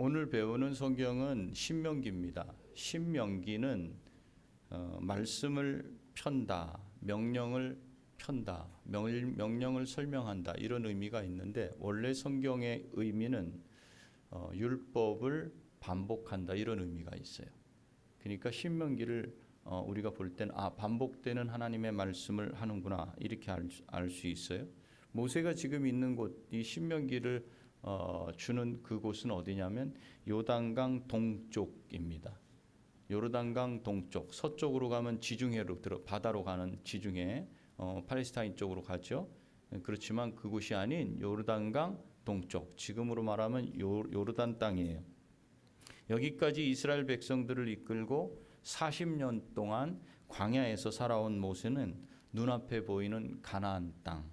오늘 배우는 성경은 신명기입니다. 신명기는 말씀을 편다, 명령을 편다, 명령을 설명한다 이런 의미가 있는데 원래 성경의 의미는 율법을 반복한다 이런 의미가 있어요. 그러니까 신명기를 우리가 볼 때는 반복되는 하나님의 말씀을 하는구나 이렇게 알 수 있어요. 모세가 지금 있는 곳, 이 신명기를 주는 그곳은 어디냐면 요단강 동쪽입니다. 요르단강 동쪽, 서쪽으로 가면 지중해로 바다로 가는 지중해, 팔레스타인 쪽으로 가죠. 그렇지만 그곳이 아닌 요르단강 동쪽, 지금으로 말하면 요르단 땅이에요. 여기까지 이스라엘 백성들을 이끌고 40년 동안 광야에서 살아온 모세는 눈앞에 보이는 가나안 땅,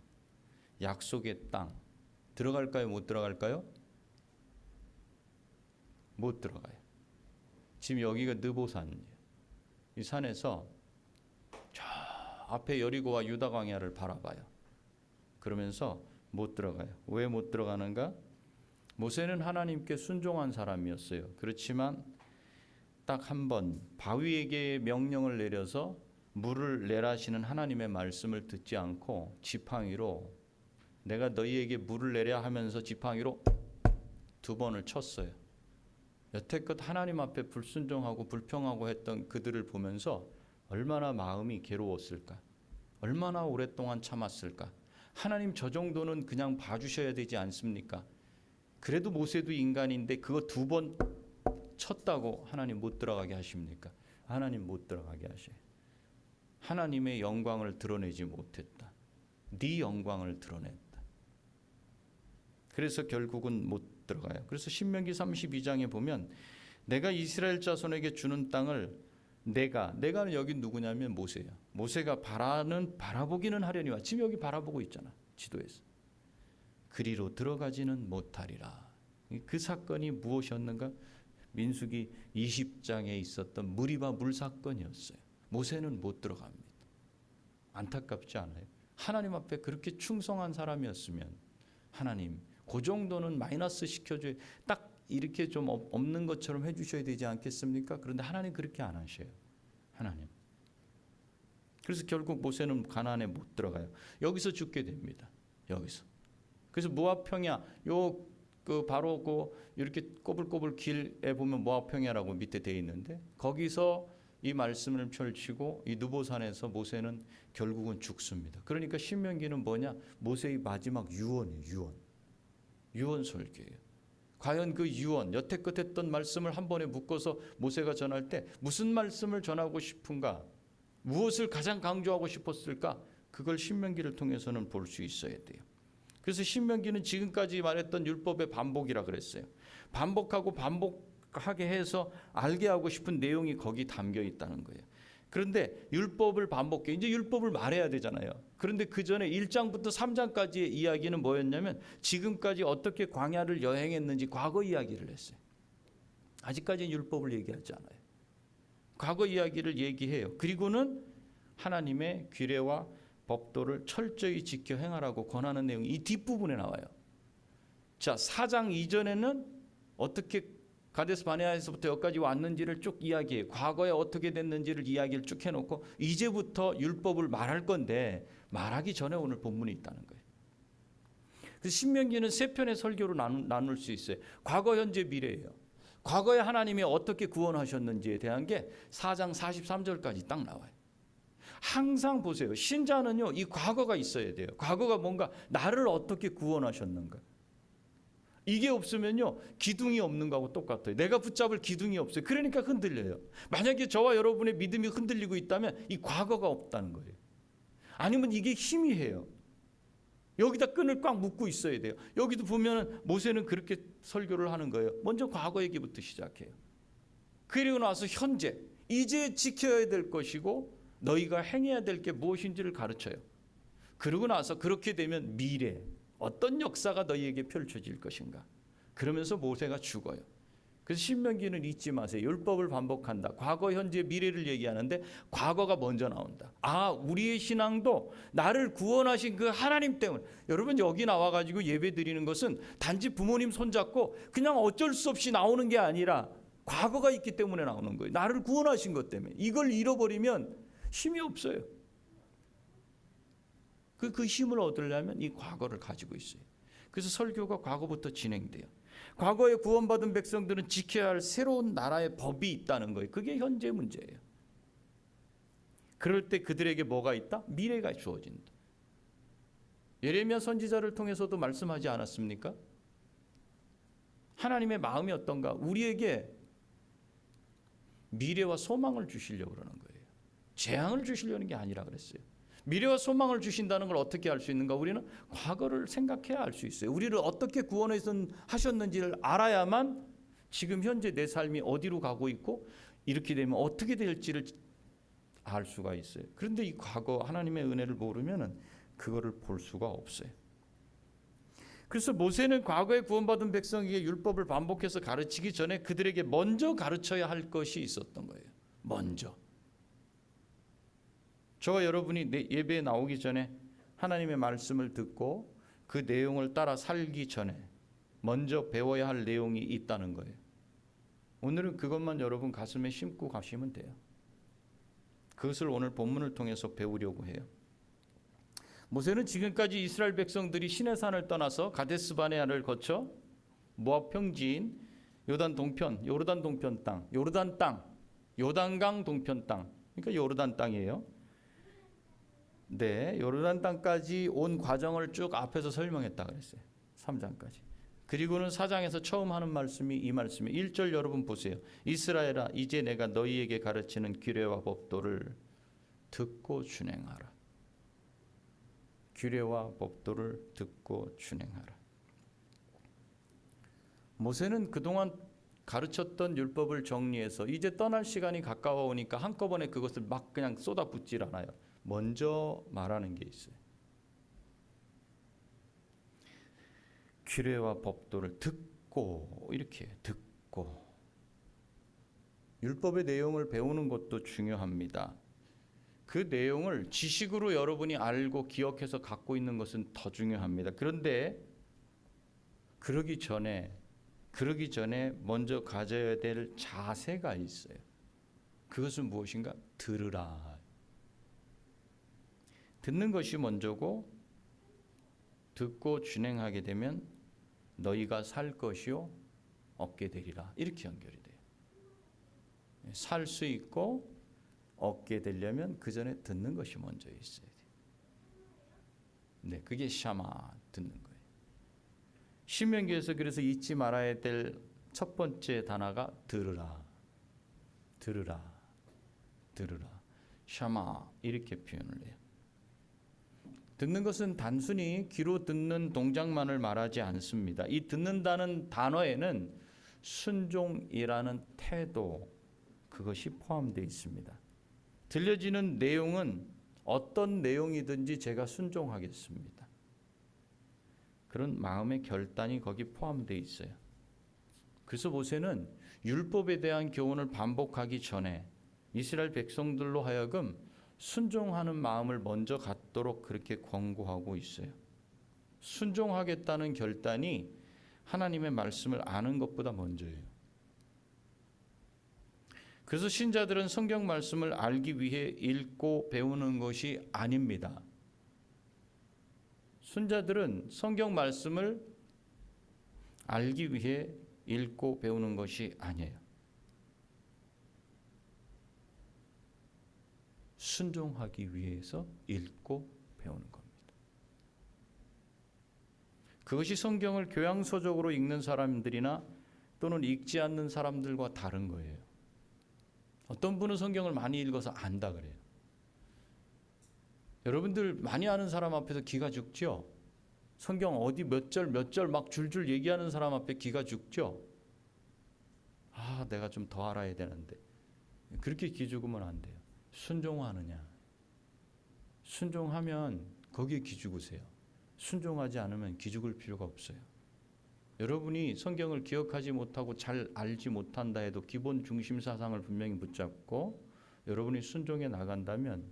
약속의 땅 들어갈까요? 못 들어갈까요? 못 들어가요. 지금 여기가 느보산이에요. 이 산에서 저 앞에 여리고와 유다 광야를 바라봐요. 그러면서 못 들어가요. 왜 못 들어가는가? 모세는 하나님께 순종한 사람이었어요. 그렇지만 딱 한 번 바위에게 명령을 내려서 물을 내라시는 하나님의 말씀을 듣지 않고 지팡이로 내가 너희에게 물을 내려 하면서 지팡이로 2번을 쳤어요. 여태껏 하나님 앞에 불순종하고 불평하고 했던 그들을 보면서 얼마나 마음이 괴로웠을까? 얼마나 오랫동안 참았을까? 하나님 저 정도는 그냥 봐주셔야 되지 않습니까? 그래도 모세도 인간인데 그거 2번 쳤다고 하나님 못 들어가게 하십니까? 하나님 못 들어가게 하셔요. 하나님의 영광을 드러내지 못했다. 네 영광을 드러냈다. 그래서 결국은 못 들어가요. 그래서 신명기 32장에 보면 내가 이스라엘 자손에게 주는 땅을 내가는 여기 누구냐면 모세야. 모세가 바라보기는 하려니와 지금 여기 바라보고 있잖아. 지도에서. 그리로 들어가지는 못하리라. 그 사건이 무엇이었는가? 민수기 20장에 있었던 무리바 물 사건이었어요. 모세는 못 들어갑니다. 안타깝지 않아요? 하나님 앞에 그렇게 충성한 사람이었으면 하나님 그 정도는 마이너스 시켜줘야 딱 이렇게 좀 없는 것처럼 해주셔야 되지 않겠습니까? 그런데 하나님 그렇게 안 하셔요. 하나님. 그래서 결국 모세는 가나안에 못 들어가요. 여기서 죽게 됩니다. 여기서. 그래서 모압 평야 바로 이렇게 꼬불꼬불 길에 보면 모압 평야라고 밑에 돼 있는데 거기서 이 말씀을 펼치고 이 느보산에서 모세는 결국은 죽습니다. 그러니까 신명기는 뭐냐? 모세의 마지막 유언이에요. 유언 설교예요. 과연 그 유언, 여태껏 했던 말씀을 한 번에 묶어서 모세가 전할 때 무슨 말씀을 전하고 싶은가? 무엇을 가장 강조하고 싶었을까? 그걸 신명기를 통해서는 볼 수 있어야 돼요. 그래서 신명기는 지금까지 말했던 율법의 반복이라 그랬어요. 반복하고 반복하게 해서 알게 하고 싶은 내용이 거기 담겨 있다는 거예요. 그런데 율법을 반복해. 이제 율법을 말해야 되잖아요. 그런데 그 전에 1장부터 3장까지의 이야기는 뭐였냐면 지금까지 어떻게 광야를 여행했는지 과거 이야기를 했어요. 아직까지는 율법을 얘기하지 않아요. 과거 이야기를 얘기해요. 그리고는 하나님의 규례와 법도를 철저히 지켜 행하라고 권하는 내용이 이 뒷부분에 나와요. 자, 4장 이전에는 어떻게 가데스 바네아에서부터 여기까지 왔는지를 쭉 이야기해요. 과거에 어떻게 됐는지를 이야기를 쭉 해놓고 이제부터 율법을 말할 건데 말하기 전에 오늘 본문이 있다는 거예요. 그래서 신명기는 3편의 설교로 나눌 수 있어요. 과거, 현재, 미래예요. 과거에 하나님이 어떻게 구원하셨는지에 대한 게 4장 43절까지 딱 나와요. 항상 보세요. 신자는요, 이 과거가 있어야 돼요. 과거가 뭔가 나를 어떻게 구원하셨는가. 이게 없으면요, 기둥이 없는 거하고 똑같아요. 내가 붙잡을 기둥이 없어요. 그러니까 흔들려요. 만약에 저와 여러분의 믿음이 흔들리고 있다면 이 과거가 없다는 거예요. 아니면 이게 희미해요. 여기다 끈을 꽉 묶고 있어야 돼요. 여기도 보면 모세는 그렇게 설교를 하는 거예요. 먼저 과거 얘기부터 시작해요. 그리고 나서 현재, 이제 지켜야 될 것이고 너희가 행해야 될 게 무엇인지를 가르쳐요. 그러고 나서 그렇게 되면 미래, 어떤 역사가 너희에게 펼쳐질 것인가. 그러면서 모세가 죽어요. 그래서 신명기는 잊지 마세요. 율법을 반복한다. 과거, 현재, 미래를 얘기하는데 과거가 먼저 나온다. 아, 우리의 신앙도 나를 구원하신 그 하나님 때문에. 여러분 여기 나와가지고 예배 드리는 것은 단지 부모님 손잡고 그냥 어쩔 수 없이 나오는 게 아니라 과거가 있기 때문에 나오는 거예요. 나를 구원하신 것 때문에. 이걸 잃어버리면 힘이 없어요. 그 힘을 얻으려면 이 과거를 가지고 있어요. 그래서 설교가 과거부터 진행돼요. 과거에 구원받은 백성들은 지켜야 할 새로운 나라의 법이 있다는 거예요. 그게 현재 문제예요. 그럴 때 그들에게 뭐가 있다? 미래가 주어진다. 예레미야 선지자를 통해서도 말씀하지 않았습니까? 하나님의 마음이 어떤가? 우리에게 미래와 소망을 주시려고 그러는 거예요. 재앙을 주시려는 게 아니라 그랬어요. 미래와 소망을 주신다는 걸 어떻게 알 수 있는가? 우리는 과거를 생각해야 알 수 있어요. 우리를 어떻게 구원하셨는지를 알아야만 지금 현재 내 삶이 어디로 가고 있고 이렇게 되면 어떻게 될지를 알 수가 있어요. 그런데 이 과거 하나님의 은혜를 모르면 그거를 볼 수가 없어요. 그래서 모세는 과거에 구원받은 백성에게 율법을 반복해서 가르치기 전에 그들에게 먼저 가르쳐야 할 것이 있었던 거예요. 먼저. 저와 여러분이 예배에 나오기 전에 하나님의 말씀을 듣고 그 내용을 따라 살기 전에 먼저 배워야 할 내용이 있다는 거예요. 오늘은 그것만 여러분 가슴에 심고 가시면 돼요. 그것을 오늘 본문을 통해서 배우려고 해요. 모세는 지금까지 이스라엘 백성들이 시내산을 떠나서 가데스 바네아를 거쳐 모압 평지인 요단 동편 땅, 요단강 동편 땅, 그러니까 요르단 땅이에요. 네, 요르단 땅까지 온 과정을 쭉 앞에서 설명했다 그랬어요. 3장까지. 그리고는 4장에서 처음 하는 말씀이 이 말씀이에요. 1절 여러분 보세요. 이스라엘아, 이제 내가 너희에게 가르치는 규례와 법도를 듣고 준행하라. 규례와 법도를 듣고 준행하라. 모세는 그동안 가르쳤던 율법을 정리해서 이제 떠날 시간이 가까워 오니까 한꺼번에 그것을 막 그냥 쏟아붓질 않아요. 먼저 말하는 게 있어요. 규례와 법도를 듣고, 이렇게 듣고. 율법의 내용을 배우는 것도 중요합니다. 그 내용을 지식으로 여러분이 알고 기억해서 갖고 있는 것은 더 중요합니다. 그런데 그러기 전에 먼저 가져야 될 자세가 있어요. 그것은 무엇인가? 들으라. 듣는 것이 먼저고, 듣고 준행하게 되면 너희가 살 것이요 얻게 되리라. 이렇게 연결이 돼요. 살 수 있고 얻게 되려면 그 전에 듣는 것이 먼저 있어야 돼요. 네, 그게 샤마, 듣는 거예요. 신명기에서 그래서 잊지 말아야 될 첫 번째 단어가 들으라. 들으라. 들으라. 샤마, 이렇게 표현을 해요. 듣는 것은 단순히 귀로 듣는 동작만을 말하지 않습니다. 이 듣는다는 단어에는 순종이라는 태도, 그것이 포함되어 있습니다. 들려지는 내용은 어떤 내용이든지 제가 순종하겠습니다. 그런 마음의 결단이 거기 포함되어 있어요. 그래서 모세는 율법에 대한 교훈을 반복하기 전에 이스라엘 백성들로 하여금 순종하는 마음을 먼저 갖도록 그렇게 권고하고 있어요. 순종하겠다는 결단이 하나님의 말씀을 아는 것보다 먼저예요. 그래서 신자들은 성경 말씀을 알기 위해 읽고 배우는 것이 아닙니다. 순자들은 성경 말씀을 알기 위해 읽고 배우는 것이 아니에요. 순종하기 위해서 읽고 배우는 겁니다. 그것이 성경을 교양서적으로 읽는 사람들이나 또는 읽지 않는 사람들과 다른 거예요. 어떤 분은 성경을 많이 읽어서 안다 그래요. 여러분들 많이 아는 사람 앞에서 기가 죽죠? 성경 어디 몇 절 막 줄줄 얘기하는 사람 앞에 기가 죽죠? 아, 내가 좀 더 알아야 되는데. 그렇게 기 죽으면 안 돼요. 순종하느냐. 순종하면 거기에 기 죽으세요. 순종하지 않으면 기 죽을 필요가 없어요. 여러분이 성경을 기억하지 못하고 잘 알지 못한다 해도 기본 중심 사상을 분명히 붙잡고 여러분이 순종해 나간다면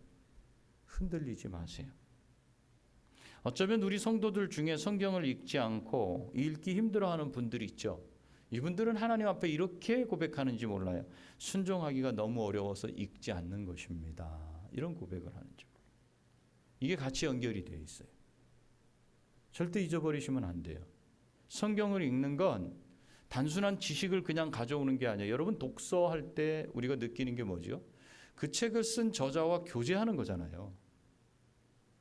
흔들리지 마세요. 어쩌면 우리 성도들 중에 성경을 읽지 않고 읽기 힘들어하는 분들이 있죠. 이분들은 하나님 앞에 이렇게 고백하는지 몰라요. 순종하기가 너무 어려워서 읽지 않는 것입니다. 이런 고백을 하는지. 이게 같이 연결이 되어 있어요. 절대 잊어버리시면 안 돼요. 성경을 읽는 건 단순한 지식을 그냥 가져오는 게 아니에요. 여러분 독서할 때 우리가 느끼는 게 뭐죠? 그 책을 쓴 저자와 교제하는 거잖아요.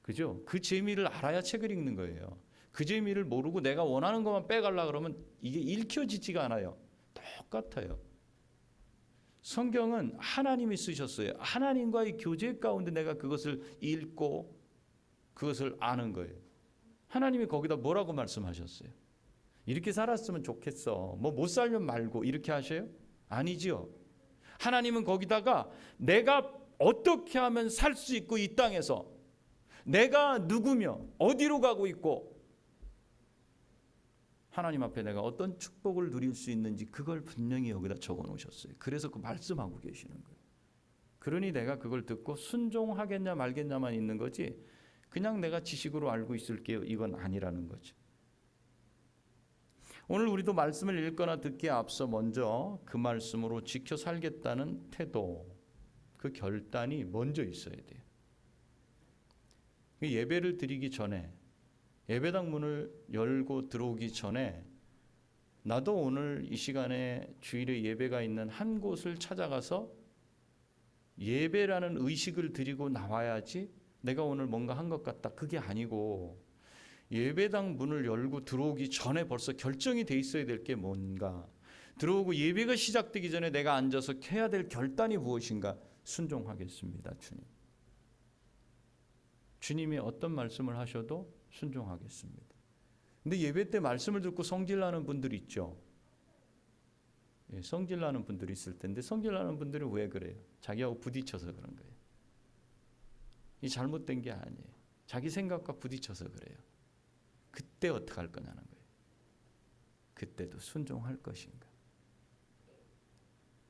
그죠? 그 재미를 알아야 책을 읽는 거예요. 그 재미를 모르고 내가 원하는 것만 빼가려고 그러면 이게 읽혀지지가 않아요. 똑같아요. 성경은 하나님이 쓰셨어요. 하나님과의 교제 가운데 내가 그것을 읽고 그것을 아는 거예요. 하나님이 거기다 뭐라고 말씀하셨어요? 이렇게 살았으면 좋겠어. 뭐 못 살면 말고 이렇게 하셔요? 아니지요. 하나님은 거기다가 내가 어떻게 하면 살 수 있고 이 땅에서 내가 누구며 어디로 가고 있고 하나님 앞에 내가 어떤 축복을 누릴 수 있는지 그걸 분명히 여기다 적어 놓으셨어요. 그래서 그 말씀하고 계시는 거예요. 그러니 내가 그걸 듣고 순종하겠냐 말겠냐만 있는 거지 그냥 내가 지식으로 알고 있을게요. 이건 아니라는 거죠. 오늘 우리도 말씀을 읽거나 듣기에 앞서 먼저 그 말씀으로 지켜 살겠다는 태도, 그 결단이 먼저 있어야 돼요. 예배를 드리기 전에 예배당 문을 열고 들어오기 전에 나도 오늘 이 시간에 주일에 예배가 있는 한 곳을 찾아가서 예배라는 의식을 드리고 나와야지 내가 오늘 뭔가 한 것 같다. 그게 아니고 예배당 문을 열고 들어오기 전에 벌써 결정이 돼 있어야 될 게 뭔가, 들어오고 예배가 시작되기 전에 내가 앉아서 해야 될 결단이 무엇인가. 순종하겠습니다. 주님이 어떤 말씀을 하셔도 순종하겠습니다. 근데 예배 때 말씀을 듣고 성질나는 분들이 있죠. 성질나는 분들이 있을 텐데 성질나는 분들은 왜 그래요? 자기하고 부딪혀서 그런 거예요. 이 잘못된 게 아니에요. 자기 생각과 부딪혀서 그래요. 그때 어떻게 할 거냐는 거예요. 그때도 순종할 것인가.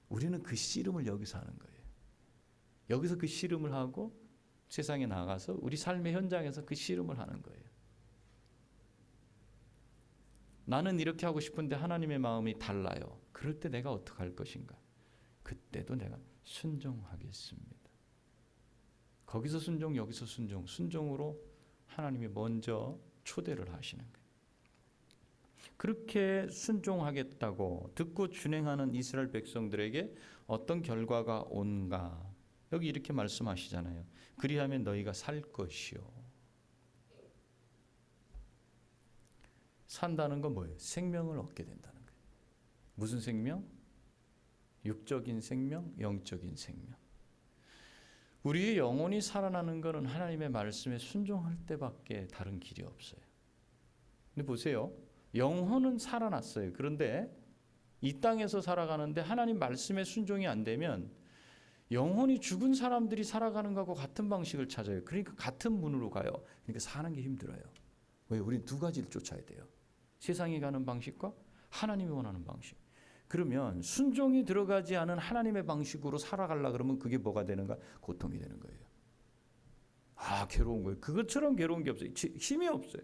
우리는 그 씨름을 여기서 하는 거예요. 여기서 그 씨름을 하고 세상에 나가서 우리 삶의 현장에서 그 씨름을 하는 거예요. 나는 이렇게 하고 싶은데 하나님의 마음이 달라요. 그럴 때 내가 어떻게 할 것인가. 그때도 내가 순종하겠습니다. 거기서 순종, 여기서 순종. 순종으로 하나님이 먼저 초대를 하시는 거예요. 그렇게 순종하겠다고 듣고 준행하는 이스라엘 백성들에게 어떤 결과가 온가. 여기 이렇게 말씀하시잖아요. 그리하면 너희가 살 것이요. 산다는 건 뭐예요? 생명을 얻게 된다는 거예요. 무슨 생명? 육적인 생명, 영적인 생명. 우리의 영혼이 살아나는 것은 하나님의 말씀에 순종할 때밖에 다른 길이 없어요. 근데 보세요. 영혼은 살아났어요. 그런데 이 땅에서 살아가는데 하나님 말씀에 순종이 안 되면 영혼이 죽은 사람들이 살아가는 것하고 같은 방식을 찾아요. 그러니까 같은 문으로 가요. 그러니까 사는 게 힘들어요. 왜? 우리는 두 가지를 쫓아야 돼요. 세상이 가는 방식과 하나님이 원하는 방식. 그러면 순종이 들어가지 않은 하나님의 방식으로 살아가려 그러면 그게 뭐가 되는가? 고통이 되는 거예요. 아, 괴로운 거예요. 그것처럼 괴로운 게 없어요. 힘이 없어요.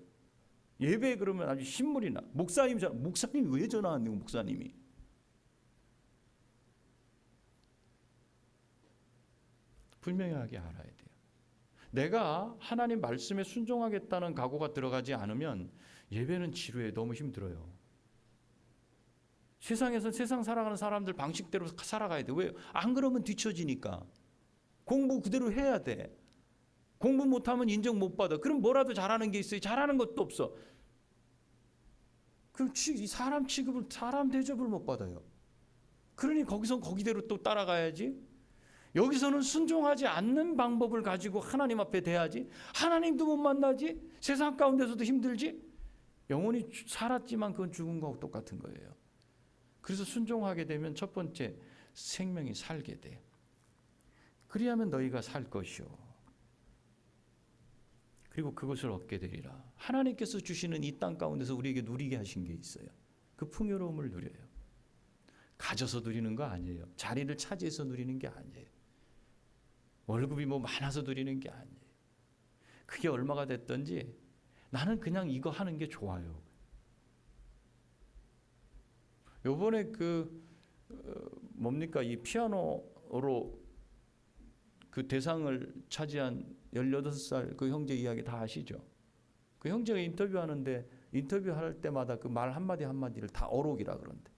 예배에 그러면 아주 신물이 나. 목사님이 왜 전화 안 되고 목사님이. 분명하게 알아야 돼요. 내가 하나님 말씀에 순종하겠다는 각오가 들어가지 않으면 예배는 지루해. 너무 힘들어요. 세상에서 세상 살아가는 사람들 방식대로 살아가야 돼. 왜? 안 그러면 뒤처지니까. 공부 그대로 해야 돼. 공부 못하면 인정 못 받아. 그럼 뭐라도 잘하는 게 있어요. 잘하는 것도 없어. 그럼 사람 취급을, 사람 대접을 못 받아요. 그러니 거기서 거기대로 또 따라가야지. 여기서는 순종하지 않는 방법을 가지고 하나님 앞에 대하지. 하나님도 못 만나지. 세상 가운데서도 힘들지. 영혼이 살았지만 그건 죽은 거하고 똑같은 거예요. 그래서 순종하게 되면 첫 번째 생명이 살게 돼요. 그리하면 너희가 살 것이요. 그리고 그것을 얻게 되리라. 하나님께서 주시는 이 땅 가운데서 우리에게 누리게 하신 게 있어요. 그 풍요로움을 누려요. 가져서 누리는 거 아니에요. 자리를 차지해서 누리는 게 아니에요. 월급이 뭐 많아서 누리는 게 아니에요. 그게 얼마가 됐든지 나는 그냥 이거 하는 게 좋아요. 요번에 뭡니까? 이 피아노로 그 대상을 차지한 18살 그 형제 이야기 다 아시죠? 그 형제가 인터뷰하는데 인터뷰할 때마다 그 말 한마디 한마디를 다 어록이라 그런데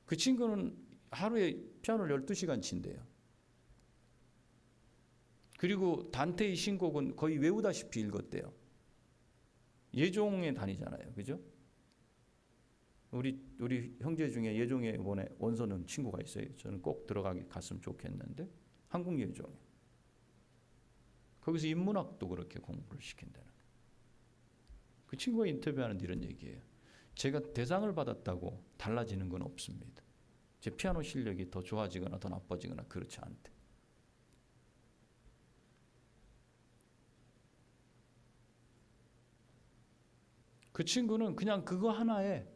그 친구는 하루에 피아노를 12시간 친대요. 그리고 단테의 신곡은 거의 외우다시피 읽었대요. 예종에 다니잖아요. 그죠? 우리 형제 중에 예종에 이번에 원서는 친구가 있어요. 저는 꼭 갔으면 좋겠는데 한국 예종에. 거기서 인문학도 그렇게 공부를 시킨다는 거예요. 그 친구가 인터뷰하는데 이런 얘기예요. 제가 대상을 받았다고 달라지는 건 없습니다. 제 피아노 실력이 더 좋아지거나 더 나빠지거나 그렇지 않대. 그 친구는 그냥 그거 하나에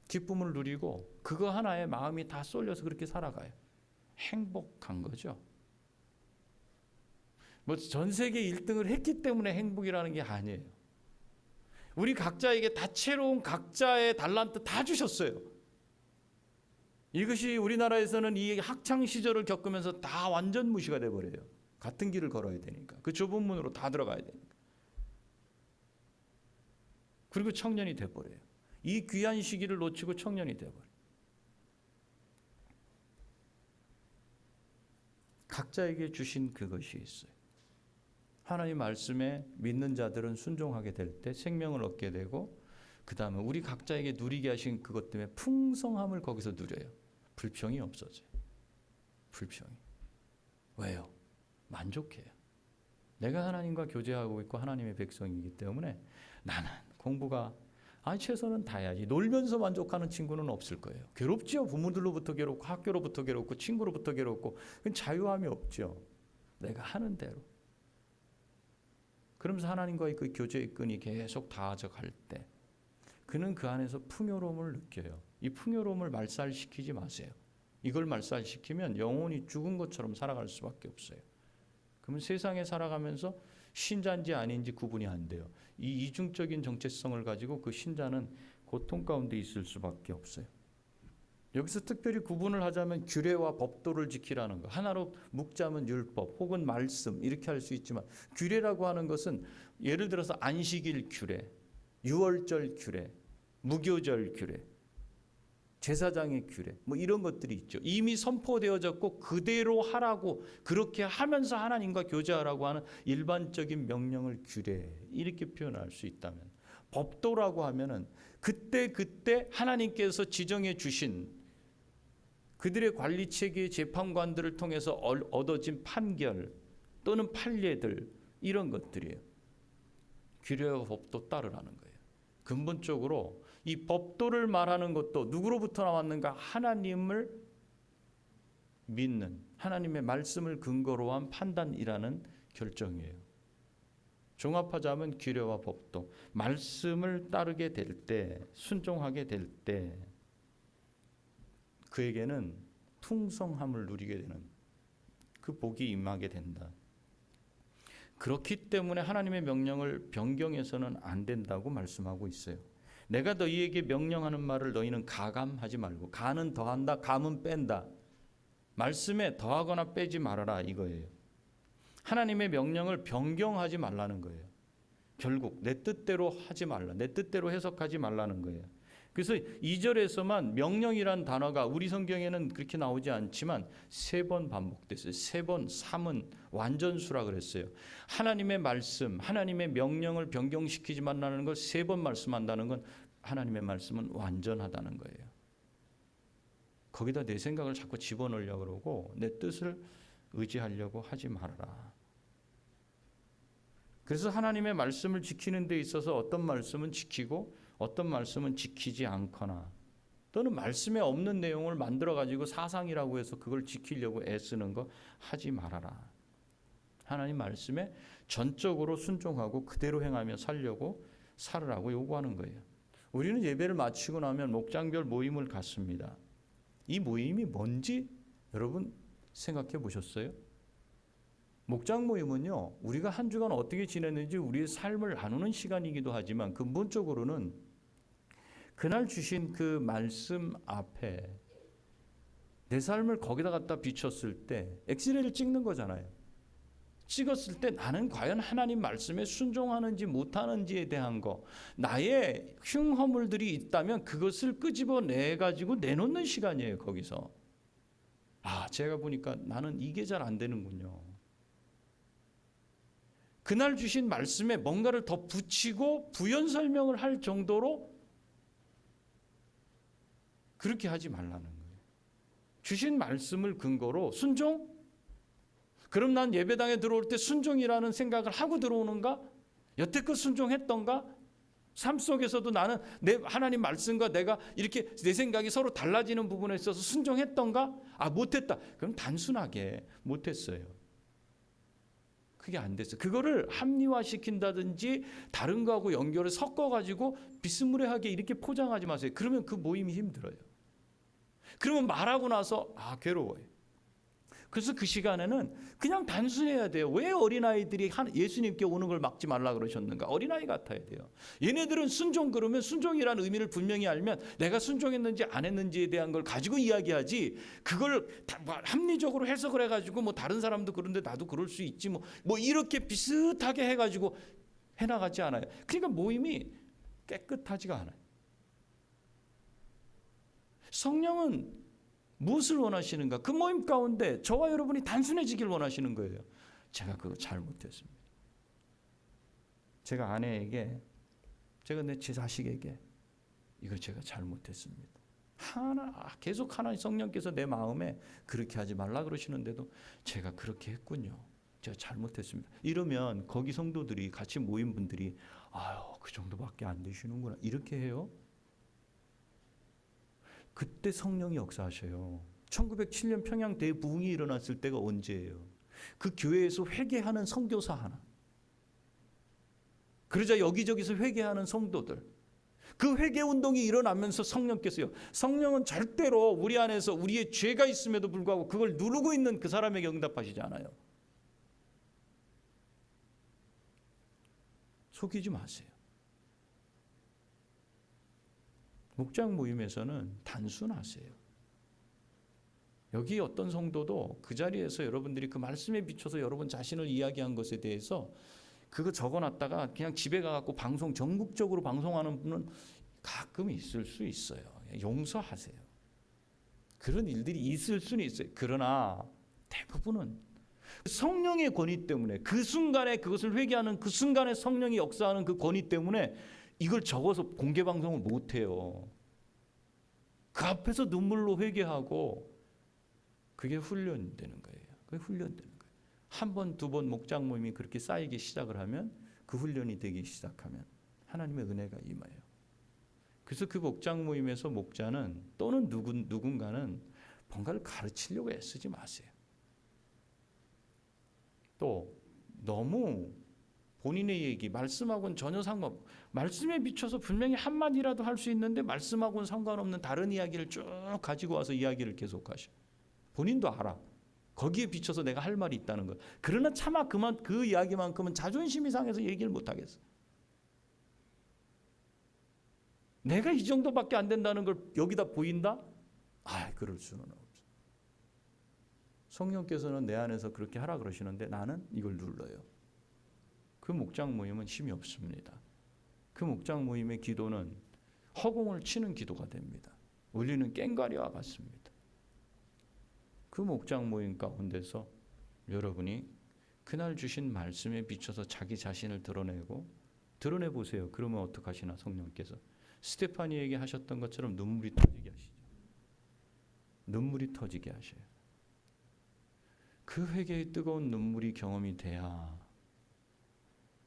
기쁨을 누리고 그거 하나에 마음이 다 쏠려서 그렇게 살아가요. 행복한 거죠. 뭐 전 세계 1등을 했기 때문에 행복이라는 게 아니에요. 우리 각자에게 다채로운 각자의 달란트 다 주셨어요. 이것이 우리나라에서는 이 학창 시절을 겪으면서 다 완전 무시가 돼버려요. 같은 길을 걸어야 되니까. 그 좁은 문으로 다 들어가야 되니까. 그리고 청년이 돼버려요. 이 귀한 시기를 놓치고 청년이 돼버려요. 각자에게 주신 그것이 있어요. 하나님 말씀에 믿는 자들은 순종하게 될 때 생명을 얻게 되고 그 다음에 우리 각자에게 누리게 하신 그것 때문에 풍성함을 거기서 누려요. 불평이 없어져요. 불평이. 왜요? 만족해요. 내가 하나님과 교제하고 있고 하나님의 백성이기 때문에 나는 공부가 최선은 다해야지. 놀면서 만족하는 친구는 없을 거예요. 괴롭죠. 부모들로부터 괴롭고 학교로부터 괴롭고 친구로부터 괴롭고 그건 자유함이 없죠. 내가 하는 대로. 그러면서 하나님과의 그 교제의 끈이 계속 닿아져 갈 때 그는 그 안에서 풍요로움을 느껴요. 이 풍요로움을 말살시키지 마세요. 이걸 말살시키면 영혼이 죽은 것처럼 살아갈 수밖에 없어요. 그러면 세상에 살아가면서 신자인지 아닌지 구분이 안 돼요. 이 이중적인 정체성을 가지고 그 신자는 고통 가운데 있을 수밖에 없어요. 여기서 특별히 구분을 하자면 규례와 법도를 지키라는 거. 하나로 묶자면 율법 혹은 말씀 이렇게 할 수 있지만 규례라고 하는 것은 예를 들어서 안식일 규례, 유월절 규례, 무교절 규례, 제사장의 규례 뭐 이런 것들이 있죠. 이미 선포되어졌고 그대로 하라고 그렇게 하면서 하나님과 교제하라고 하는 일반적인 명령을 규례 이렇게 표현할 수 있다면 법도라고 하면은 그때 하나님께서 지정해 주신 그들의 관리 체계의 재판관들을 통해서 얻어진 판결 또는 판례들 이런 것들이에요. 규례와 법도 따르라는 거예요. 근본적으로 이 법도를 말하는 것도 누구로부터 나왔는가? 하나님을 믿는 하나님의 말씀을 근거로 한 판단이라는 결정이에요. 종합하자면 규례와 법도 말씀을 따르게 될 때 순종하게 될 때 그에게는 풍성함을 누리게 되는 그 복이 임하게 된다. 그렇기 때문에 하나님의 명령을 변경해서는 안 된다고 말씀하고 있어요. 내가 너희에게 명령하는 말을 너희는 가감하지 말고 가는 더한다 감은 뺀다. 말씀에 더하거나 빼지 말아라 이거예요. 하나님의 명령을 변경하지 말라는 거예요. 결국 내 뜻대로 하지 말라. 내 뜻대로 해석하지 말라는 거예요. 그래서 2절에서만 명령이란 단어가 우리 성경에는 그렇게 나오지 않지만 3번 반복됐어요. 3번 3은 완전수라 그랬어요. 하나님의 말씀, 하나님의 명령을 변경시키지 말라는 걸 3번 말씀한다는 건 하나님의 말씀은 완전하다는 거예요. 거기다 내 생각을 자꾸 집어넣으려고 그러고 내 뜻을 의지하려고 하지 말아라. 그래서 하나님의 말씀을 지키는 데 있어서 어떤 말씀은 지키고 어떤 말씀은 지키지 않거나 또는 말씀에 없는 내용을 만들어가지고 사상이라고 해서 그걸 지키려고 애쓰는 거 하지 말아라. 하나님 말씀에 전적으로 순종하고 그대로 행하며 살라고 요구하는 거예요. 우리는 예배를 마치고 나면 목장별 모임을 갖습니다. 이 모임이 뭔지 여러분 생각해 보셨어요? 목장 모임은요, 우리가 한 주간 어떻게 지냈는지 우리의 삶을 나누는 시간이기도 하지만 근본적으로는 그날 주신 그 말씀 앞에 내 삶을 거기다 갖다 비췄을 때 엑스레이를 찍는 거잖아요. 찍었을 때 나는 과연 하나님 말씀에 순종하는지 못하는지에 대한 거, 나의 흉허물들이 있다면 그것을 끄집어내 가지고 내놓는 시간이에요. 거기서 제가 보니까 나는 이게 잘 안 되는군요. 그날 주신 말씀에 뭔가를 더 붙이고 부연 설명을 할 정도로 그렇게 하지 말라는 거예요. 주신 말씀을 근거로 순종? 그럼 난 예배당에 들어올 때 순종이라는 생각을 하고 들어오는가? 여태껏 순종했던가? 삶 속에서도 나는 내 하나님 말씀과 내가 이렇게 내 생각이 서로 달라지는 부분에 있어서 순종했던가? 못했다. 그럼 단순하게 못했어요. 그게 안 됐어요. 그거를 합리화시킨다든지 다른 거하고 연결을 섞어가지고 비스무리하게 이렇게 포장하지 마세요. 그러면 그 모임이 힘들어요. 그러면 말하고 나서 괴로워요. 그래서 그 시간에는 그냥 단순해야 돼요. 왜 어린아이들이 예수님께 오는 걸 막지 말라 그러셨는가? 어린아이 같아야 돼요. 얘네들은 순종 그러면 순종이라는 의미를 분명히 알면 내가 순종했는지 안 했는지에 대한 걸 가지고 이야기하지, 그걸 합리적으로 해석을 해가지고 다른 사람도 그런데 나도 그럴 수 있지 이렇게 비슷하게 해가지고 해나가지 않아요. 그러니까 모임이 깨끗하지가 않아요. 성령은 무엇을 원하시는가? 그 모임 가운데 저와 여러분이 단순해지길 원하시는 거예요. 제가 그거 잘못했습니다. 제가 아내에게, 제가 제 자식에게 이걸 제가 잘못했습니다. 계속 하나님 성령께서 내 마음에 그렇게 하지 말라 그러시는데도 제가 그렇게 했군요. 제가 잘못했습니다. 이러면 거기 성도들이 같이 모인 분들이 그 정도밖에 안 되시는구나 이렇게 해요. 그때 성령이 역사하셔요. 1907년 평양 대부흥이 일어났을 때가 언제예요? 그 교회에서 회개하는 선교사 하나, 그러자 여기저기서 회개하는 성도들, 그 회개 운동이 일어나면서 성령께서요, 성령은 절대로 우리 안에서 우리의 죄가 있음에도 불구하고 그걸 누르고 있는 그 사람에게 응답하시지 않아요. 속이지 마세요. 목장 모임에서는 단순하세요. 여기 어떤 성도도 그 자리에서 여러분들이 그 말씀에 비춰서 여러분 자신을 이야기한 것에 대해서 그거 적어놨다가 그냥 집에 가갖고 전국적으로 방송하는 분은 가끔 있을 수 있어요. 용서하세요. 그런 일들이 있을 수는 있어요. 그러나 대부분은 성령의 권위 때문에, 그 순간에 그것을 회개하는 그 순간에 성령이 역사하는 그 권위 때문에 이걸 적어서 공개 방송을 못 해요. 그 앞에서 눈물로 회개하고 그게 훈련되는 거예요. 그게 훈련되는 거예요. 한 번, 두 번 목장 모임이 그렇게 쌓이기 시작을 하면, 그 훈련이 되기 시작하면 하나님의 은혜가 임해요. 그래서 그 목장 모임에서 목자는 또는 누군가는 뭔가를 가르치려고 애쓰지 마세요. 또 너무 본인의 얘기, 말씀하고는 전혀 말씀에 비춰서 분명히 한마디라도 할 수 있는데 말씀하고는 상관없는 다른 이야기를 쭉 가지고 와서 이야기를 계속하셔. 본인도 알아. 거기에 비춰서 내가 할 말이 있다는 거. 그러나 차마 그 이야기만큼은 자존심이 상해서 얘기를 못 하겠어. 내가 이 정도밖에 안 된다는 걸 여기다 보인다? 그럴 수는 없어. 성령께서는 내 안에서 그렇게 하라 그러시는데 나는 이걸 눌러요. 그 목장 모임은 힘이 없습니다. 그 목장 모임의 기도는 허공을 치는 기도가 됩니다. 울리는 꽹과리와 같습니다. 그 목장 모임 가운데서 여러분이 그날 주신 말씀에 비춰서 자기 자신을 드러내보세요. 그러면 어떡하시나 성령께서 스테파니에게 하셨던 것처럼 눈물이 터지게 하시죠. 눈물이 터지게 하셔요. 그 회개의 뜨거운 눈물이 경험이 돼야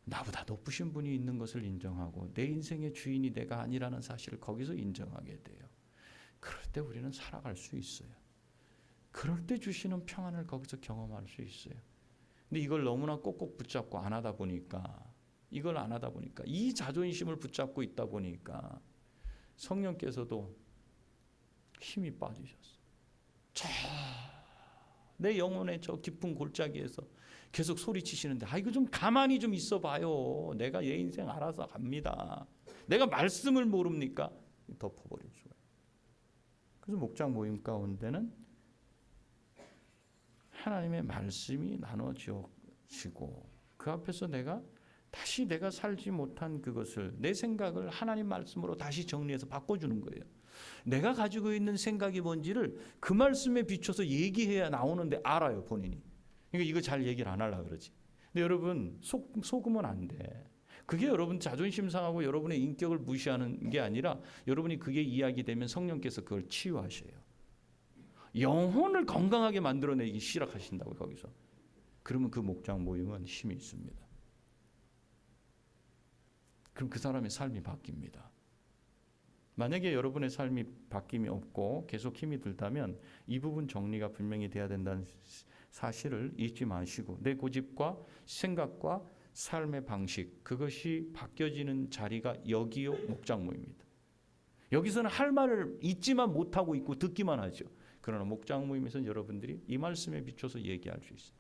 나보다 높으신 분이 있는 것을 인정하고 내 인생의 주인이 내가 아니라는 사실을 거기서 인정하게 돼요. 그럴 때 우리는 살아갈 수 있어요. 그럴 때 주시는 평안을 거기서 경험할 수 있어요. 근데 이걸 너무나 꼭꼭 붙잡고 안 하다 보니까, 이 자존심을 붙잡고 있다 보니까 성령께서도 힘이 빠지셨어요. 내 영혼의 저 깊은 골짜기에서 계속 소리치시는데 이거 좀 가만히 좀 있어 봐요. 내가 내 인생 알아서 갑니다. 내가 말씀을 모릅니까? 덮어버리죠. 그래서 목장 모임 가운데는 하나님의 말씀이 나눠지고 그 앞에서 다시 내가 살지 못한 그것을, 내 생각을 하나님 말씀으로 다시 정리해서 바꿔주는 거예요. 내가 가지고 있는 생각이 뭔지를 그 말씀에 비춰서 얘기해야 나오는데 알아요, 본인이. 그러니까 이거 잘 얘기를 안 하려고 그러지. 근데 여러분 속으면 안 돼. 그게 여러분 자존심 상하고 여러분의 인격을 무시하는 게 아니라 여러분이 그게 이야기되면 성령께서 그걸 치유하셔요. 영혼을 건강하게 만들어내기 시작하신다고 거기서. 그러면 그 목장 모임은 힘이 있습니다. 그럼 그 사람의 삶이 바뀝니다. 만약에 여러분의 삶이 바뀜이 없고 계속 힘이 들다면 이 부분 정리가 분명히 돼야 된다는 사실을 잊지 마시고, 내 고집과 생각과 삶의 방식, 그것이 바뀌어지는 자리가 여기요 목장 모임입니다. 여기서는 할 말을 잊지만 못하고 있고 듣기만 하죠. 그러나 목장 모임에서는 여러분들이 이 말씀에 비춰서 얘기할 수 있어요.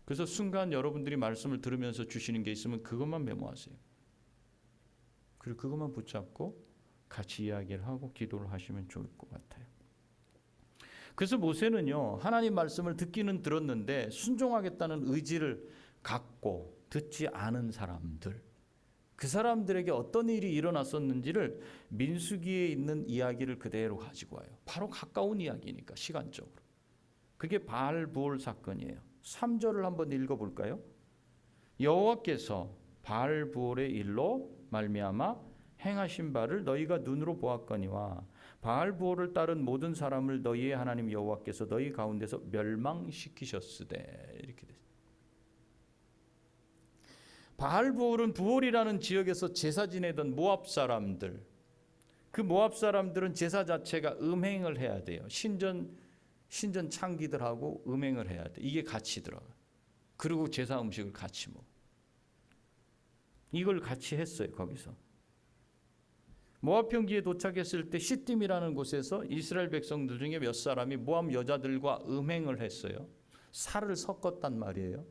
그래서 순간 여러분들이 말씀을 들으면서 주시는 게 있으면 그것만 메모하세요. 그리고 그것만 붙잡고 같이 이야기를 하고 기도를 하시면 좋을 것 같아요. 그래서 모세는요, 하나님 말씀을 듣기는 들었는데 순종하겠다는 의지를 갖고 듣지 않은 사람들, 그 사람들에게 어떤 일이 일어났었는지를 민수기에 있는 이야기를 그대로 가지고 와요. 바로 가까운 이야기니까 시간적으로. 그게 바알부올 사건이에요. 3절을 한번 읽어볼까요? 여호와께서 바알부올의 일로 말미암아 행하신 바를 너희가 눈으로 보았거니와 바알부올을 따른 모든 사람을 너희의 하나님 여호와께서 너희 가운데서 멸망시키셨으되. 이렇게 됐어요. 바알부올은 부올이라는 지역에서 제사 지내던 모압 사람들, 그 모압 사람들은 제사 자체가 음행을 해야 돼요. 신전 창기들하고 음행을 해야 돼. 이게 같이 들어가. 그리고 제사 음식을 같이 먹어. 이걸 같이 했어요. 거기서 모압 평지에 도착했을 때 시딤이라는 곳에서 이스라엘 백성들 중에 몇 사람이 모압 여자들과 음행을 했어요. 살을 섞었단 말이에요.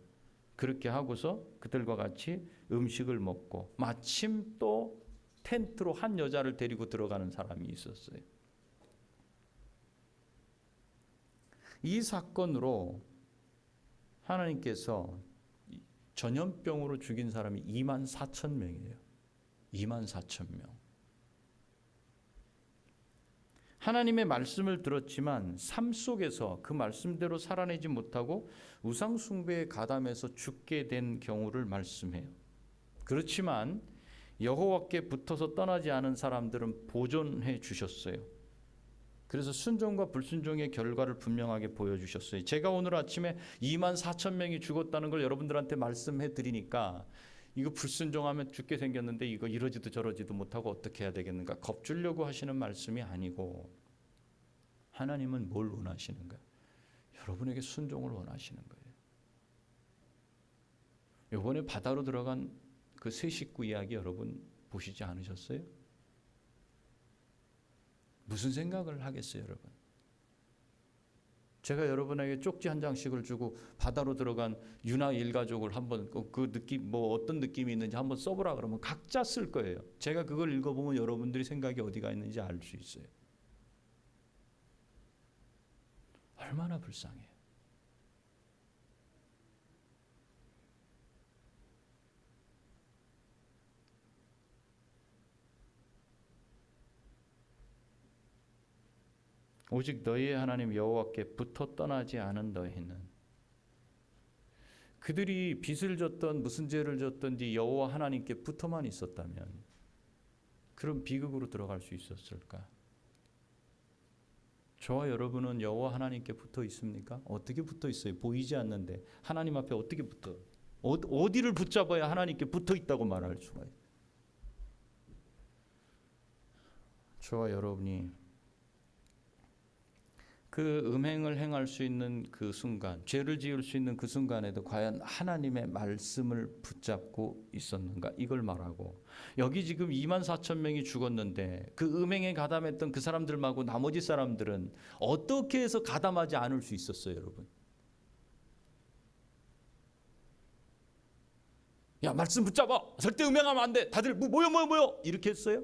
그렇게 하고서 그들과 같이 음식을 먹고 마침 또 텐트로 한 여자를 데리고 들어가는 사람이 있었어요. 이 사건으로 하나님께서 전염병으로 죽인 사람이 24,000명이에요. 24,000명. 하나님의 말씀을 들었지만 삶 속에서 그 말씀대로 살아내지 못하고 우상 숭배에 가담해서 죽게 된 경우를 말씀해요. 그렇지만 여호와께 붙어서 떠나지 않은 사람들은 보존해 주셨어요. 그래서 순종과 불순종의 결과를 분명하게 보여주셨어요. 제가 오늘 아침에 24,000명이 죽었다는 걸 여러분들한테 말씀해 드리니까 이거 불순종하면 죽게 생겼는데 이거 이러지도 저러지도 못하고 어떻게 해야 되겠는가 겁주려고 하시는 말씀이 아니고, 하나님은 뭘 원하시는가? 여러분에게 순종을 원하시는 거예요. 이번에 바다로 들어간 그 세 식구 이야기 여러분 보시지 않으셨어요? 무슨 생각을 하겠어요, 여러분? 제가 여러분에게 쪽지 한 장씩을 주고 바다로 들어간 유나 일가족을 한번 그 느낌, 어떤 느낌이 있는지 한번 써보라 그러면 각자 쓸 거예요. 제가 그걸 읽어보면 여러분들이 생각이 어디가 있는지 알 수 있어요. 얼마나 불쌍해요. 오직 너희의 하나님 여호와께 붙어 떠나지 않은 너희는, 그들이 빚을 졌던 무슨 죄를 졌든지 여호와 하나님께 붙어만 있었다면 그런 비극으로 들어갈 수 있었을까? 저와 여러분은 여호와 하나님께 붙어 있습니까? 어떻게 붙어 있어요? 보이지 않는데 하나님 앞에 어떻게 붙어? 어디를 붙잡아야 하나님께 붙어 있다고 말할 수가 있어요? 저와 여러분이 그 음행을 행할 수 있는 그 순간, 죄를 지을 수 있는 그 순간에도 과연 하나님의 말씀을 붙잡고 있었는가, 이걸 말하고, 여기 지금 24,000명이 죽었는데 그 음행에 가담했던 그 사람들 말고 나머지 사람들은 어떻게 해서 가담하지 않을 수 있었어요, 여러분? 야, 말씀 붙잡아, 절대 음행하면 안 돼, 다들 모여 이렇게 했어요?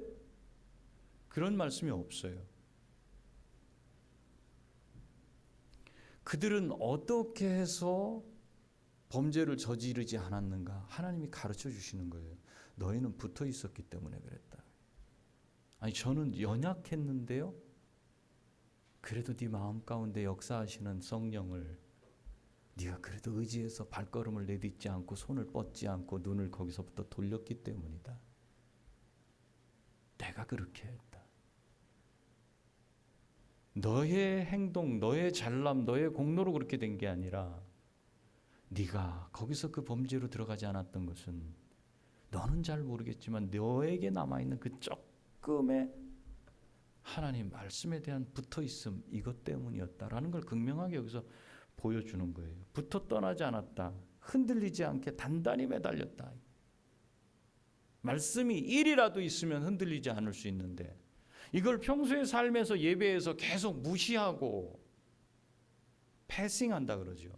그런 말씀이 없어요. 그들은 어떻게 해서 범죄를 저지르지 않았는가? 하나님이 가르쳐 주시는 거예요. 너희는 붙어 있었기 때문에 그랬다. 아니, 저는 연약했는데요, 그래도 네 마음 가운데 역사하시는 성령을 네가 그래도 의지해서 발걸음을 내딛지 않고 손을 뻗지 않고 눈을 거기서부터 돌렸기 때문이다. 내가 그렇게 했다. 너의 행동, 너의 잘남, 너의 공로로 그렇게 된 게 아니라 네가 거기서 그 범죄로 들어가지 않았던 것은 너는 잘 모르겠지만 너에게 남아있는 그 조금의 하나님 말씀에 대한 붙어있음, 이것 때문이었다라는 걸 극명하게 여기서 보여주는 거예요. 붙어 떠나지 않았다. 흔들리지 않게 단단히 매달렸다. 말씀이 1이라도 있으면 흔들리지 않을 수 있는데 이걸 평소의 삶에서 예배에서 계속 무시하고 패싱한다 그러죠.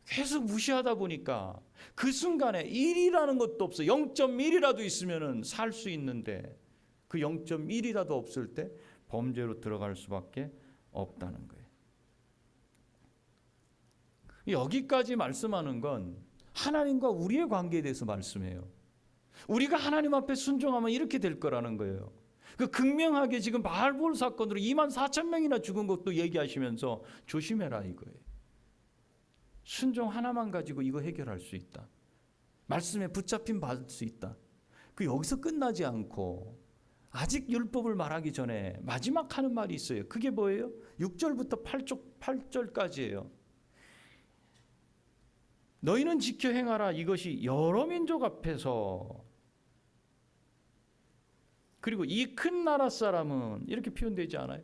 계속 무시하다 보니까 그 순간에 1이라는 것도 없어. 0.1이라도 있으면 살 수 있는데 그 0.1이라도 없을 때 범죄로 들어갈 수밖에 없다는 거예요. 여기까지 말씀하는 건 하나님과 우리의 관계에 대해서 말씀해요. 우리가 하나님 앞에 순종하면 이렇게 될 거라는 거예요. 그 극명하게 지금 바알볼 사건으로 24,000명이나 죽은 것도 얘기하시면서 조심해라 이거예요. 순종 하나만 가지고 이거 해결할 수 있다. 말씀에 붙잡힘 받을 수 있다. 그 여기서 끝나지 않고 아직 율법을 말하기 전에 마지막 하는 말이 있어요. 그게 뭐예요? 6절부터 8절까지예요. 너희는 지켜 행하라. 이것이 여러 민족 앞에서, 그리고 이 큰 나라 사람은 이렇게 표현되지 않아요?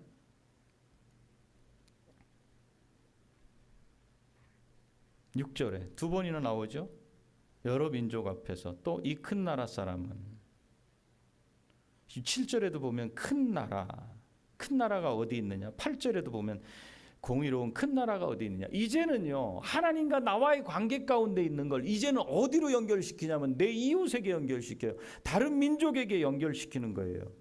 육 절에 두 번이나 나오죠. 여러 민족 앞에서, 또 이 큰 나라 사람은. 7절에도 보면 큰 나라가 어디 있느냐. 8절에도 보면 공의로운 큰 나라가 어디 있느냐. 이제는요, 하나님과 나와의 관계 가운데 있는 걸 이제는 어디로 연결시키냐면 내 이웃에게 연결시켜요. 다른 민족에게 연결시키는 거예요.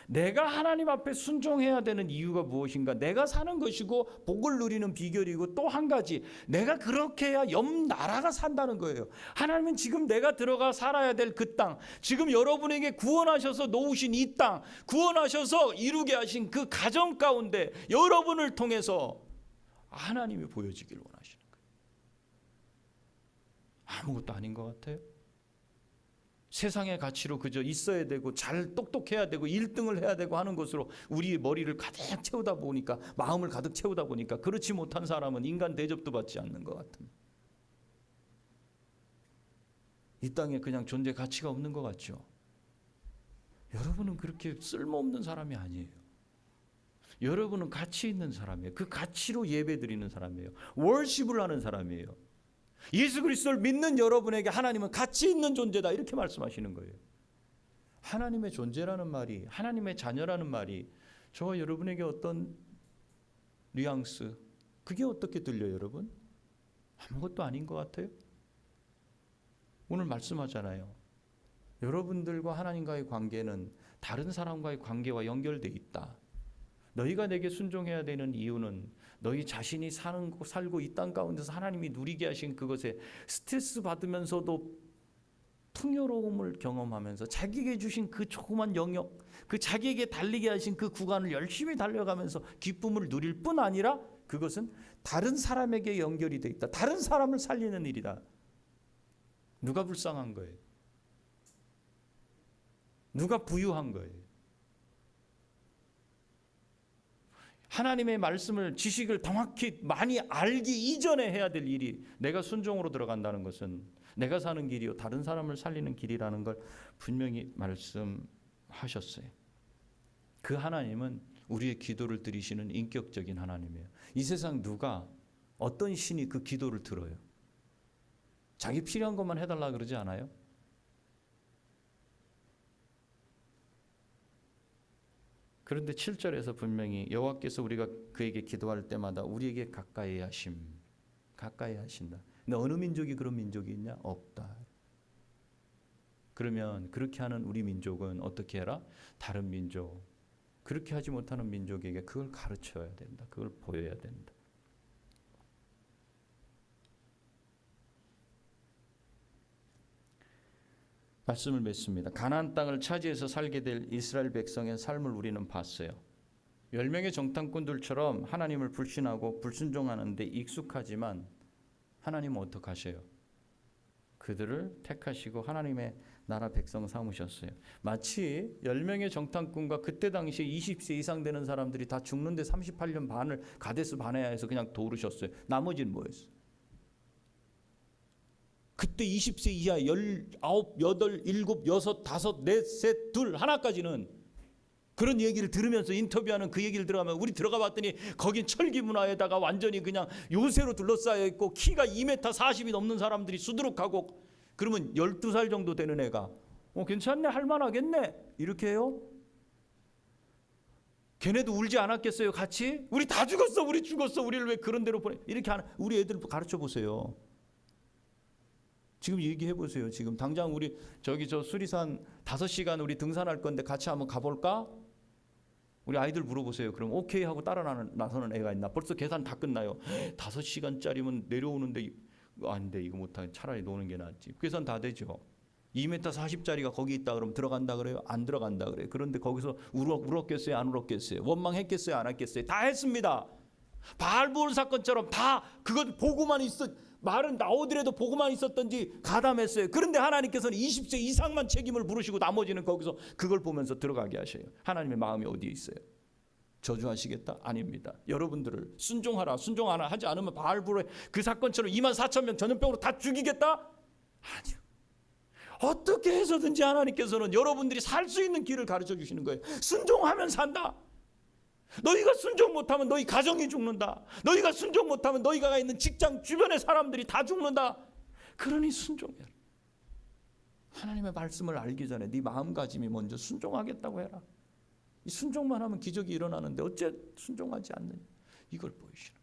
내가 하나님 앞에 순종해야 되는 이유가 무엇인가? 내가 사는 것이고 복을 누리는 비결이고, 또 한 가지, 내가 그렇게 해야 옆 나라가 산다는 거예요. 하나님은 지금 내가 들어가 살아야 될 그 땅, 지금 여러분에게 구원하셔서 놓으신 이 땅, 구원하셔서 이루게 하신 그 가정 가운데 여러분을 통해서 하나님이 보여지길 원하시는 거예요. 아무것도 아닌 것 같아요? 세상의 가치로 그저 있어야 되고 잘 똑똑해야 되고 1등을 해야 되고 하는 것으로 우리 머리를 가득 채우다 보니까, 마음을 가득 채우다 보니까 그렇지 못한 사람은 인간 대접도 받지 않는 것 같은, 이 땅에 그냥 존재 가치가 없는 것 같죠. 여러분은 그렇게 쓸모없는 사람이 아니에요. 여러분은 가치 있는 사람이에요. 그 가치로 예배드리는 사람이에요. 월십을 하는 사람이에요. 예수 그리스도를 믿는 여러분에게 하나님은 가치 있는 존재다, 이렇게 말씀하시는 거예요. 하나님의 존재라는 말이, 하나님의 자녀라는 말이 저와 여러분에게 어떤 뉘앙스, 그게 어떻게 들려요, 여러분? 아무것도 아닌 것 같아요? 오늘 말씀하잖아요. 여러분들과 하나님과의 관계는 다른 사람과의 관계와 연결돼 있다. 너희가 내게 순종해야 되는 이유는 너희 자신이 살고 이 땅 가운데서 하나님이 누리게 하신 그것에 스트레스 받으면서도 풍요로움을 경험하면서 자기에게 주신 그 조그만 영역, 그 자기에게 달리게 하신 그 구간을 열심히 달려가면서 기쁨을 누릴 뿐 아니라 그것은 다른 사람에게 연결이 돼 있다. 다른 사람을 살리는 일이다. 누가 불쌍한 거예요? 누가 부유한 거예요? 하나님의 말씀을, 지식을 정확히 많이 알기 이전에 해야 될 일이, 내가 순종으로 들어간다는 것은 내가 사는 길이요 다른 사람을 살리는 길이라는 걸 분명히 말씀하셨어요. 그 하나님은 우리의 기도를 들으시는 인격적인 하나님이에요. 이 세상 누가 어떤 신이 그 기도를 들어요? 자기 필요한 것만 해달라 그러지 않아요? 그런데 7절에서 분명히 여호와께서 우리가 그에게 기도할 때마다 우리에게 가까이 하신다. 근데 어느 민족이 그런 민족이 있냐? 없다. 그러면 그렇게 하는 우리 민족은 어떻게 해라? 다른 민족, 그렇게 하지 못하는 민족에게 그걸 가르쳐야 된다. 그걸 보여야 된다. 말씀을 맺습니다. 가나안 땅을 차지해서 살게 될 이스라엘 백성의 삶을 우리는 봤어요. 10명의 정탐꾼들처럼 하나님을 불신하고 불순종하는데 익숙하지만 하나님은 어떻게 하셔요? 그들을 택하시고 하나님의 나라 백성 삼으셨어요. 마치 10명의 정탐꾼과 그때 당시에 20세 이상 되는 사람들이 다 죽는데 38년 반을 가데스 바네아에서 그냥 도우르셨어요. 나머지는 뭐였어요? 그때 20세 이하 19, 8, 7, 6, 5, 4, 셋, 2, 하나까지는 그런 얘기를 들으면서 인터뷰하는 그 얘기를 들어가면 우리 들어가 봤더니 거긴 철기 문화에다가 완전히 그냥 요새로 둘러싸여 있고 키가 2m 40이 넘는 사람들이 수두룩하고 그러면 12살 정도 되는 애가 괜찮네 할만하겠네 이렇게 해요? 걔네도 울지 않았겠어요 같이? 우리 다 죽었어 우리 죽었어 우리를 왜 그런 데로 보내 이렇게 하는 우리 애들 가르쳐 보세요. 지금 얘기해 보세요. 지금 당장 우리 저기 저 수리산 5시간 우리 등산할 건데 같이 한번 가볼까? 우리 아이들 물어보세요. 그럼 오케이 하고 따라 나서는 애가 있나? 벌써 계산 다 끝나요. 5시간짜리면 내려오는데 아닌데 이거 못하게 차라리 노는 게 낫지. 계산 다 되죠. 2m 40짜리가 거기 있다 그러면 들어간다 그래요? 안 들어간다 그래요. 그런데 거기서 울었겠어요? 안 울었겠어요? 원망했겠어요? 안 했겠어요? 다 했습니다. 바알부올 사건처럼 다 그것 보고만 말은 나오더라도 보고만 있었던지 가담했어요. 그런데 하나님께서는 20세 이상만 책임을 물으시고 나머지는 거기서 그걸 보면서 들어가게 하셔요. 하나님의 마음이 어디에 있어요? 저주하시겠다? 아닙니다. 여러분들을 순종하라 하지 않으면 바알부올의 그 사건처럼 24,000명 전염병으로 다 죽이겠다? 아니요. 어떻게 해서든지 하나님께서는 여러분들이 살 수 있는 길을 가르쳐 주시는 거예요. 순종하면 산다. 너희가 순종 못하면 너희 가정이 죽는다. 너희가 순종 못하면 너희가 있는 직장 주변의 사람들이 다 죽는다. 그러니 순종해라. 하나님의 말씀을 알기 전에 네 마음가짐이 먼저 순종하겠다고 해라. 이 순종만 하면 기적이 일어나는데 어째 순종하지 않느냐. 이걸 보이시는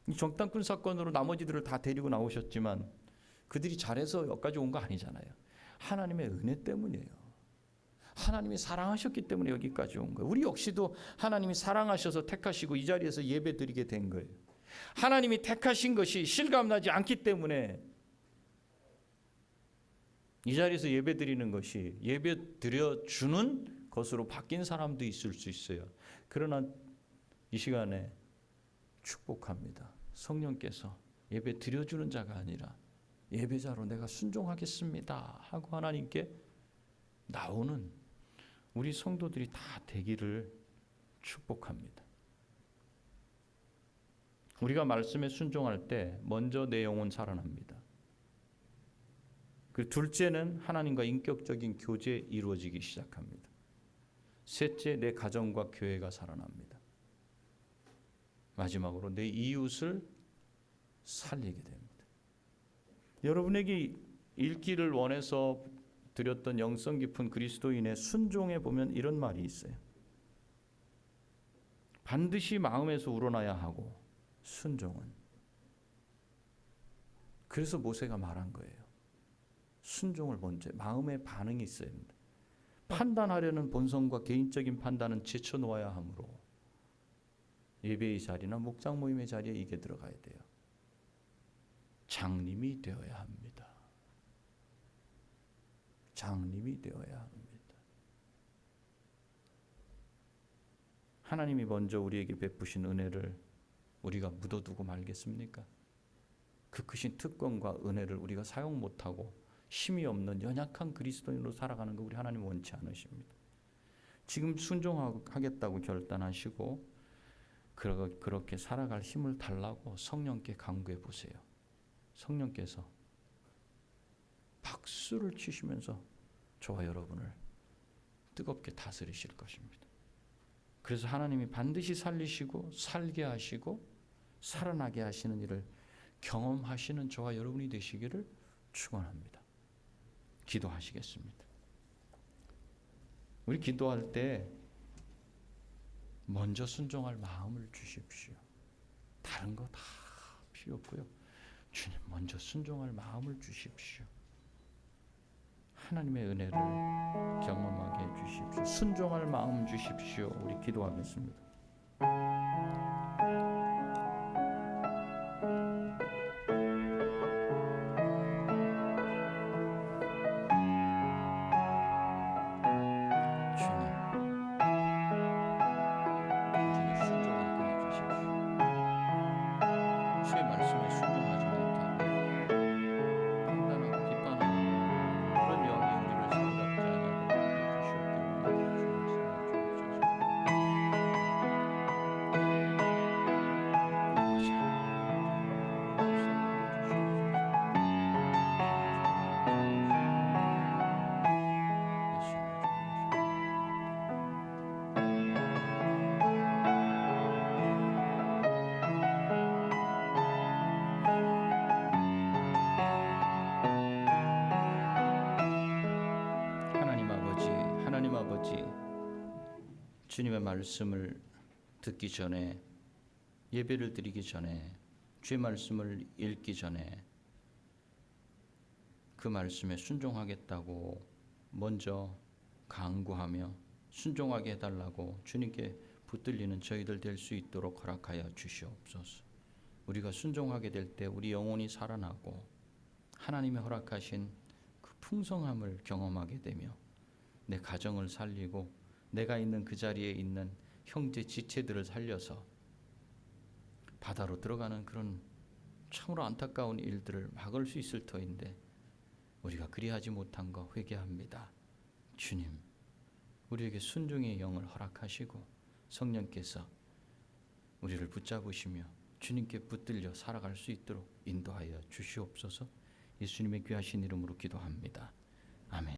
이 정탐꾼 사건으로 나머지들을 다 데리고 나오셨지만 그들이 잘해서 여기까지 온 거 아니잖아요. 하나님의 은혜 때문이에요. 하나님이 사랑하셨기 때문에 여기까지 온 거예요. 우리 역시도 하나님이 사랑하셔서 택하시고 이 자리에서 예배 드리게 된 거예요. 하나님이 택하신 것이 실감나지 않기 때문에 이 자리에서 예배 드리는 것이 예배 드려주는 것으로 바뀐 사람도 있을 수 있어요. 그러나 이 시간에 축복합니다. 성령께서 예배 드려주는 자가 아니라 예배자로 내가 순종하겠습니다 하고 하나님께 나오는 우리 성도들이 다 되기를 축복합니다. 우리가 말씀에 순종할 때 먼저 내 영혼 살아납니다. 그 둘째는 하나님과 인격적인 교제 이루어지기 시작합니다. 셋째, 내 가정과 교회가 살아납니다. 마지막으로 내 이웃을 살리게 됩니다. 여러분에게 읽기를 원해서 드렸던 영성 깊은 그리스도인의 순종에 보면 이런 말이 있어요. 반드시 마음에서 우러나야 하고 순종은. 그래서 모세가 말한 거예요. 순종을 먼저 마음의 반응이 있어야 합니다. 판단하려는 본성과 개인적인 판단은 제쳐놓아야 하므로 예배의 자리나 목장 모임의 자리에 이게 들어가야 돼요. 장님이 되어야 합니다. 장님이 되어야 합니다. 하나님이 먼저 우리에게 베푸신 은혜를 우리가 묻어두고 말겠습니까? 그 크신 특권과 은혜를 우리가 사용 못하고 힘이 없는 연약한 그리스도인으로 살아가는 거 우리 하나님 원치 않으십니다. 지금 순종하겠다고 결단하시고 그렇게 살아갈 힘을 달라고 성령께 간구해 보세요. 성령께서 박수를 치시면서 저와 여러분을 뜨겁게 다스리실 것입니다. 그래서 하나님이 반드시 살리시고 살게 하시고 살아나게 하시는 일을 경험하시는 저와 여러분이 되시기를 축원합니다. 기도하시겠습니다. 우리 기도할 때 먼저 순종할 마음을 주십시오. 다른 거 다 필요 없고요. 주님 먼저 순종할 마음을 주십시오. 하나님의 은혜를 경험하게 해주십시오. 순종할 마음 주십시오. 우리 기도하겠습니다. 하나님 아버지, 주님의 말씀을 듣기 전에, 예배를 드리기 전에, 주의 말씀을 읽기 전에 그 말씀에 순종하겠다고 먼저 강구하며 순종하게 해달라고 주님께 붙들리는 저희들 될 수 있도록 허락하여 주시옵소서. 우리가 순종하게 될 때 우리 영혼이 살아나고 하나님의 허락하신 그 풍성함을 경험하게 되며 내 가정을 살리고 내가 있는 그 자리에 있는 형제 지체들을 살려서 바다로 들어가는 그런 참으로 안타까운 일들을 막을 수 있을 터인데 우리가 그리하지 못한 거 회개합니다. 주님, 우리에게 순종의 영을 허락하시고 성령께서 우리를 붙잡으시며 주님께 붙들려 살아갈 수 있도록 인도하여 주시옵소서. 예수님의 귀하신 이름으로 기도합니다. 아멘.